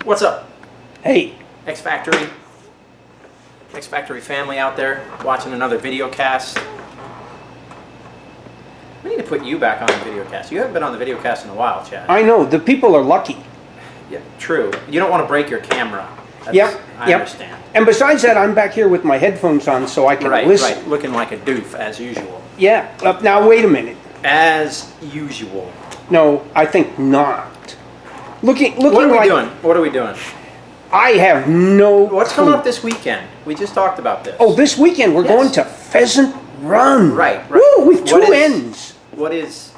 What's up? Hey. X-Factory family out there watching another video cast. We need to put you back on the video cast. You haven't been on the video cast in a while, Chad. I know. The people are lucky. Yeah, true. You don't want to break your camera. Yep. I understand. And besides that, I'm back here with my headphones on so I can listen. Right, looking like a doof, as usual. Yeah. Now, wait a minute. As usual. No, I think not. Looking what are we like... doing? What are we doing? I have no What's clue. coming up this weekend? We just talked about this. Oh, this weekend we're going to Pheasant Run. Right. Woo, with two ends. What is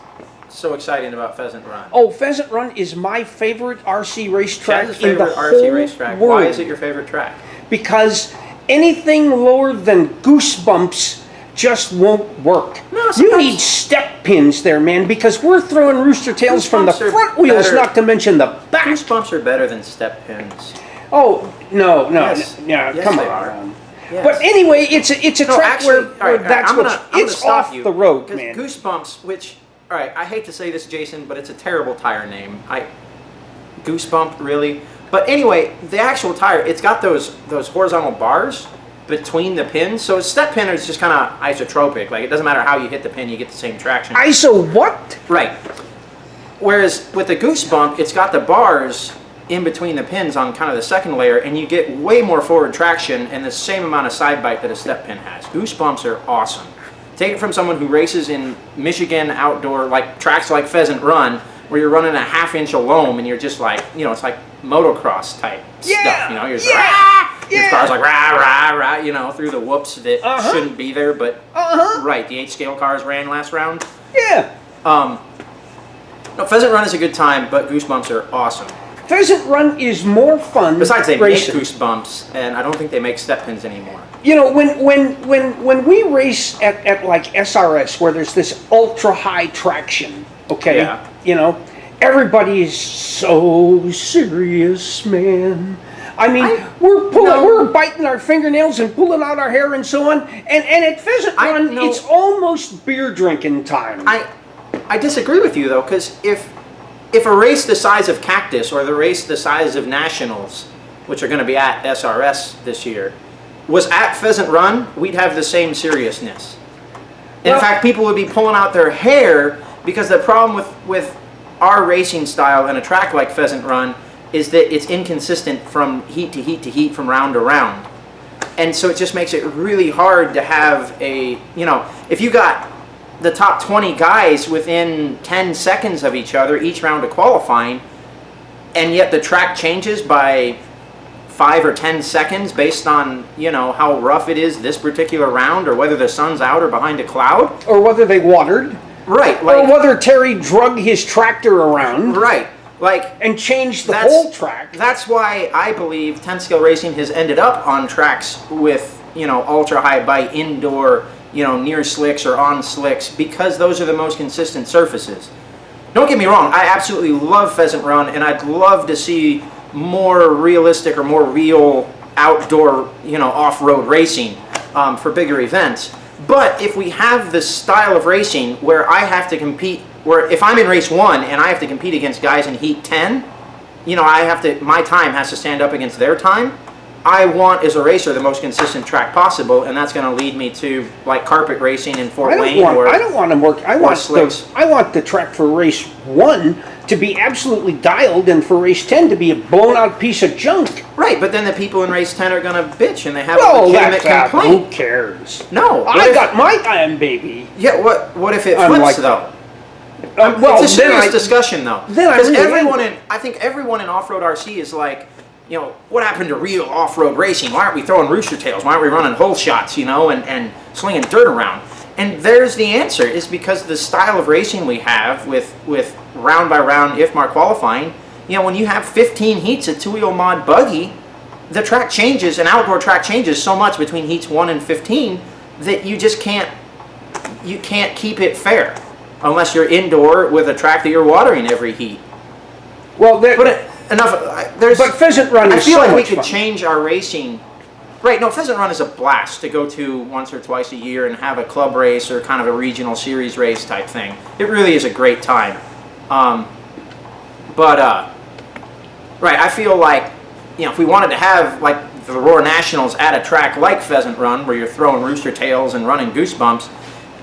so exciting about Pheasant Run? Oh, Pheasant Run is my favorite RC racetrack in the whole RC racetrack. world. Why is it your favorite track? Because anything lower than Goosebumps just won't work. No, you need step pins there, man, because we're throwing rooster tails from the front wheels, not to mention the back. Goosebumps are better than step pins. Oh, no, Yes. come on. Yes. But anyway, it's a track where that's it's off the road, man. Goosebumps, which, all right, I hate to say this, Jason, but it's a terrible tire name. Goosebump, really? But anyway, the actual tire, it's got those horizontal bars between the pins. So a step pin is just kind of isotropic. Like, it doesn't matter how you hit the pin, you get the same traction. Iso what? Right. Whereas with the Goosebump, it's got the bars in between the pins on kind of the second layer, and you get way more forward traction and the same amount of side bite that a step pin has. Goosebumps are awesome. Take it from someone who races in Michigan outdoor, like tracks like Pheasant Run, where you're running a half-inch of loam and you're just like, it's like motocross type stuff. You're just your car's like rah, rah, rah, through the whoops that shouldn't be there, but right, the 8-scale cars ran last round. Yeah. No, Pheasant Run is a good time, but Goosebumps are awesome. Pheasant Run is more fun. Besides, they make Goosebumps, and I don't think they make step pins anymore. When we race at like SRS, where there's this ultra high traction, okay? Yeah. Everybody is so serious, man. I mean, we're biting our fingernails and pulling out our hair and so on. And at Pheasant Run, it's almost beer drinking time. I disagree with you though, because if a race the size of Cactus or the race the size of Nationals, which are going to be at SRS this year, was at Pheasant Run, we'd have the same seriousness. In fact, people would be pulling out their hair, because the problem with our racing style and a track like Pheasant Run is that it's inconsistent from heat to heat to heat, from round to round. And so it just makes it really hard to have if you got the top 20 guys within 10 seconds of each other each round of qualifying, and yet the track changes by 5 or 10 seconds based on how rough it is this particular round, or whether the sun's out or behind a cloud, or whether they watered, right, or whether Terry drug his tractor around, right, and changed the whole track. That's why I believe 10-scale racing has ended up on tracks with ultra high bite indoor, near slicks or on slicks, because those are the most consistent surfaces. Don't get me wrong, I absolutely love Pheasant Run, and I'd love to see more realistic or more real outdoor, off-road racing for bigger events. But if we have this style of racing where I have to compete, where if I'm in race 1 and I have to compete against guys in heat 10, my time has to stand up against their time. I want, as a racer, the most consistent track possible, and that's going to lead me to like carpet racing in Fort Wayne. I don't want to work. I want the track for race 1 to be absolutely dialed, and for race 10 to be a blown out piece of junk. Right, but then the people in race 10 are going to bitch, and they have a legitimate complaint. Who cares? No, I got my time, baby. Yeah, what if it flips though? It's a serious discussion though, because I think everyone in off-road RC is like, what happened to real off-road racing? Why aren't we throwing rooster tails? Why aren't we running hole shots, and slinging dirt around? And there's the answer, is because the style of racing we have with round by round IFMAR qualifying, when you have 15 heats at two-wheel mod buggy, the track changes, an outdoor track changes so much between heats 1 and 15 that you just can't keep it fair unless you're indoor with a track that you're watering every heat. Well, but Pheasant Run is so much fun. I feel like we could change our racing. Right, no, Pheasant Run is a blast to go to once or twice a year and have a club race or kind of a regional series race type thing. It really is a great time. Right, I feel like if we wanted to have like the Roar Nationals at a track like Pheasant Run, where you're throwing rooster tails and running goosebumps,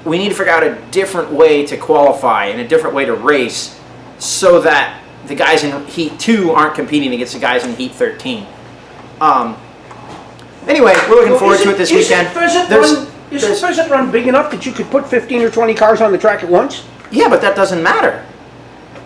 we need to figure out a different way to qualify and a different way to race, so that the guys in Heat 2 aren't competing against the guys in Heat 13. Anyway, we're looking forward to it this weekend. Is the Pheasant Run big enough that you could put 15 or 20 cars on the track at once? Yeah, but that doesn't matter.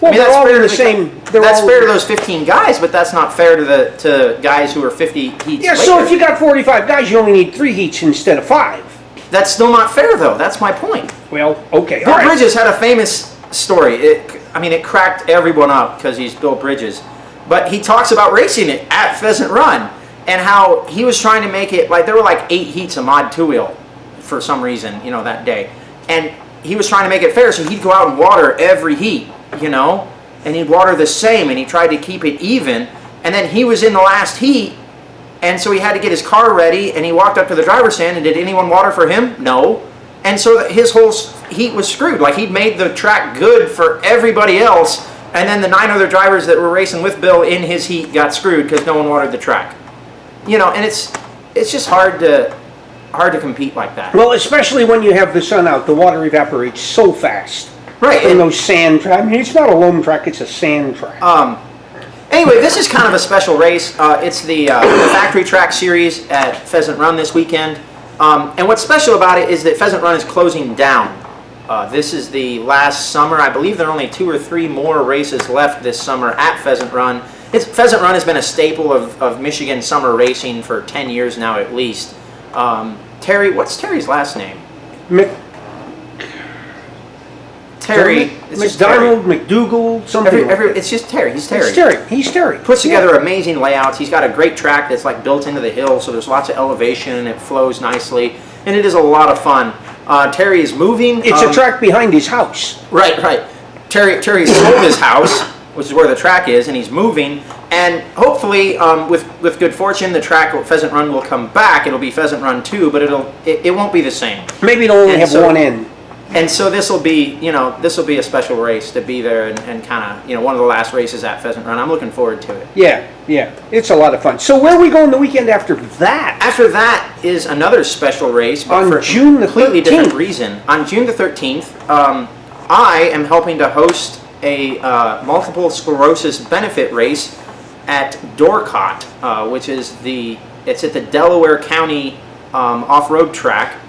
Well, I mean, they're all in the same. That's fair to those 15 guys, but that's not fair to guys who are 50 heats Yeah, later. so if you got 45 guys, you only need 3 heats instead of 5. That's still not fair, though. That's my point. Well, okay. Bill Bridges had a famous story. It cracked everyone up because he's Bill Bridges. But he talks about racing it at Pheasant Run and how he was trying to make it, like, there were like 8 heats of mod 2-wheel for some reason, that day. And he was trying to make it fair, so he'd go out and water every heat, and he'd water the same, and he tried to keep it even. And then he was in the last heat, and so he had to get his car ready, and he walked up to the driver's stand, and did anyone water for him? No. And so his whole heat was screwed. Like, he'd made the track good for everybody else, and then the 9 other drivers that were racing with Bill in his heat got screwed because no one watered the track. And it's just hard to compete like that. Well, especially when you have the sun out, the water evaporates so fast. Right. In those sand tracks. I mean, it's not a loam track, it's a sand track. Anyway, this is kind of a special race. It's the Factory Track Series at Pheasant Run this weekend. And what's special about it is that Pheasant Run is closing down. This is the last summer. I believe there are only 2 or 3 more races left this summer at Pheasant Run. Pheasant Run has been a staple of Michigan summer racing for 10 years now at least. Terry, what's Terry's last name? Terry. McDonald, McDougal, something. It's just Terry. He's Terry. He's Terry. Puts together amazing layouts. He's got a great track that's like built into the hill, so there's lots of elevation and it flows nicely, and it is a lot of fun. Terry is moving. It's a track behind his house. Right. Terry sold his house, which is where the track is, and he's moving. And hopefully, with good fortune, the track Pheasant Run will come back. It'll be Pheasant Run 2, but it won't be the same. Maybe it'll only have one end. And so this will be a special race to be there and kind of, one of the last races at Pheasant Run. I'm looking forward to it. Yeah, it's a lot of fun. So where are we going the weekend after that? After that is another special race, but on for June the 13th. Completely different reason. On June the 13th, I am helping to host a multiple sclerosis benefit race at Dorcott, which is it's at the Delaware County off-road track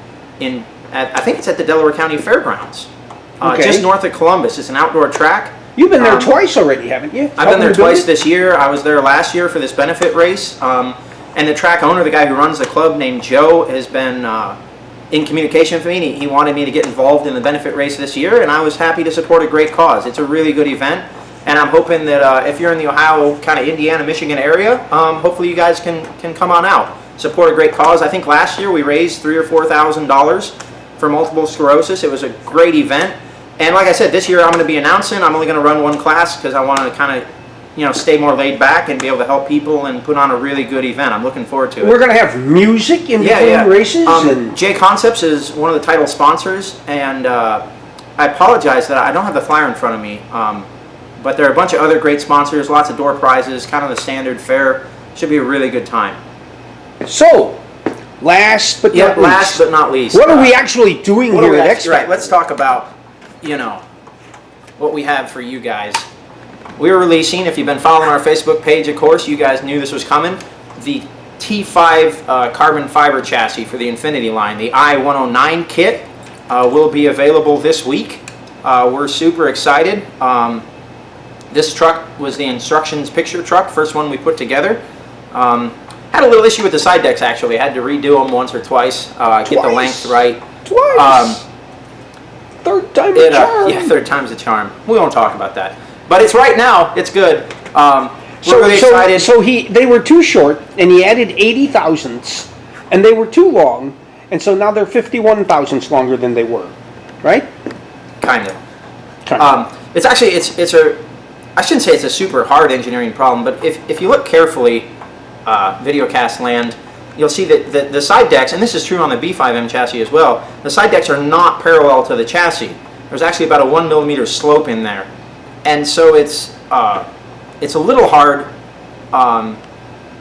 I think it's at the Delaware County Fairgrounds, just north of Columbus. It's an outdoor track. You've been there twice already, haven't you? I've been there twice this year. I was there last year for this benefit race. And the track owner, the guy who runs the club named Joe, has been in communication with me. He wanted me to get involved in the benefit race this year, and I was happy to support a great cause. It's a really good event, and I'm hoping that if you're in the Ohio, kind of Indiana, Michigan area, hopefully you guys can come on out, support a great cause. I think last year we raised $3,000 or $4,000 for multiple sclerosis. It was a great event, and like I said, this year I'm going to be announcing. I'm only going to run one class because I want to kind of stay more laid back and be able to help people and put on a really good event. I'm looking forward to it. We're going to have music in between races. J Concepts is one of the title sponsors, and I apologize that I don't have the flyer in front of me, but there are a bunch of other great sponsors, lots of door prizes, kind of the standard fare. Should be a really good time. So, last but not least. What are we actually doing here at X-Factor? Right, let's talk about, what we have for you guys. We're releasing, if you've been following our Facebook page, of course, you guys knew this was coming, the T5 carbon fiber chassis for the Infinity line. The I-109 kit will be available this week. We're super excited. This truck was the instructions picture truck, first one we put together. Had a little issue with the side decks, actually. I had to redo them once or twice, get the length right. Twice? Third time the charm. Yeah, third time's the charm. We won't talk about that. But it's right now. It's good. We're really excited. So they were too short, and he added 80 thousandths, and they were too long, and so now they're 51 thousandths longer than they were, right? Kind of. It's actually, I shouldn't say it's a super hard engineering problem, but if you look carefully, VideoCast land, you'll see that the side decks, and this is true on the B5m chassis as well, the side decks are not parallel to the chassis. There's actually about a 1 millimeter slope in there. And so it's a little hard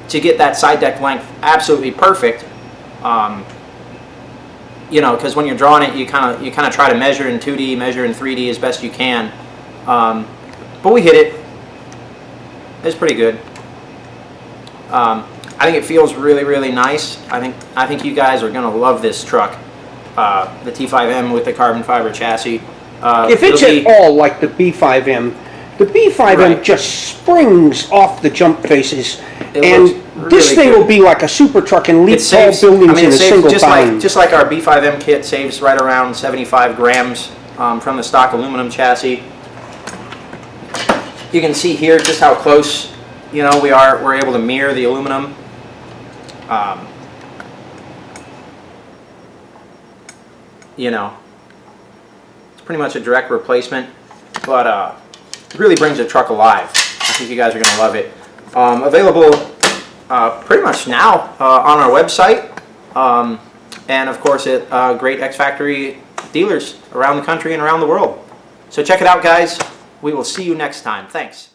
to get that side deck length absolutely perfect. You know, because when you're drawing it, you kind of try to measure in 2D, measure in 3D as best you can. But we hit it. It's pretty good. I think it feels really, really nice. I think you guys are gonna love this truck, the T5m with the carbon fiber chassis. If it's at all like the B5M, the B5M Right. just springs off the jump faces, It and looks this really thing good. will be like a super truck and leap It tall saves, buildings I mean, in it a saves single just bound. just like our B5M kit saves right around 75 grams from the stock aluminum chassis. You can see here just how close, you know, we're able to mirror the aluminum. You know, it's pretty much a direct replacement, but it really brings the truck alive. I think you guys are going to love it. Available pretty much now on our website, and of course at great X-Factory dealers around the country and around the world. So check it out, guys. We will see you next time. Thanks.